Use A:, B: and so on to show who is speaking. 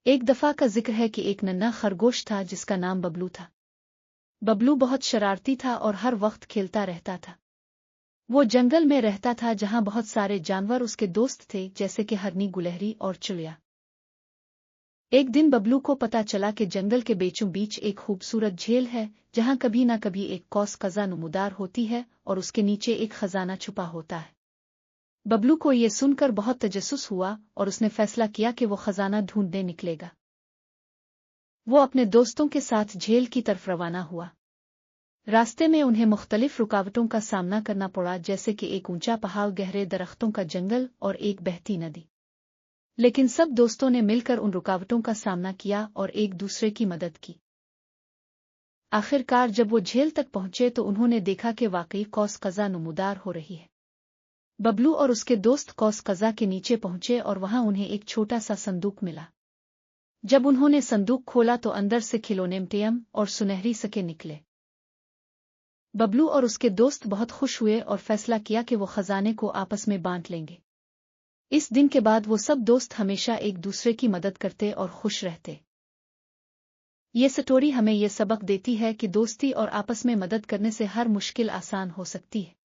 A: ایک دفعہ کا ذکر ہے کہ ایک ننھا خرگوش تھا جس کا نام ببلو تھا۔ ببلو بہت شرارتی تھا اور ہر وقت کھیلتا رہتا تھا۔ وہ جنگل میں رہتا تھا جہاں بہت سارے جانور اس کے دوست تھے جیسے کہ ہرنی، گلہری اور چڑیا۔ ایک دن ببلو کو پتا چلا کہ جنگل کے بیچوں بیچ ایک خوبصورت جھیل ہے جہاں کبھی نہ کبھی ایک قوس قزح نمودار ہوتی ہے اور اس کے نیچے ایک خزانہ چھپا ہوتا ہے۔ ببلو کو یہ سن کر بہت تجسس ہوا اور اس نے فیصلہ کیا کہ وہ خزانہ ڈھونڈنے نکلے گا۔ وہ اپنے دوستوں کے ساتھ جھیل کی طرف روانہ ہوا۔ راستے میں انہیں مختلف رکاوٹوں کا سامنا کرنا پڑا جیسے کہ ایک اونچا پہاڑ، گہرے درختوں کا جنگل اور ایک بہتی ندی۔ لیکن سب دوستوں نے مل کر ان رکاوٹوں کا سامنا کیا اور ایک دوسرے کی مدد کی۔ آخر کار جب وہ جھیل تک پہنچے تو انہوں نے دیکھا کہ واقعی قوس قزح نمودار ہو رہی ہے۔ ببلو اور اس کے دوست قوس قزح کے نیچے پہنچے اور وہاں انہیں ایک چھوٹا سا صندوق ملا۔ جب انہوں نے صندوق کھولا تو اندر سے کھلونے، مٹیم اور سنہری سکے نکلے۔ ببلو اور اس کے دوست بہت خوش ہوئے اور فیصلہ کیا کہ وہ خزانے کو آپس میں بانٹ لیں گے۔ اس دن کے بعد وہ سب دوست ہمیشہ ایک دوسرے کی مدد کرتے اور خوش رہتے۔ یہ سٹوری ہمیں یہ سبق دیتی ہے کہ دوستی اور آپس میں مدد کرنے سے ہر مشکل آسان ہو سکتی ہے۔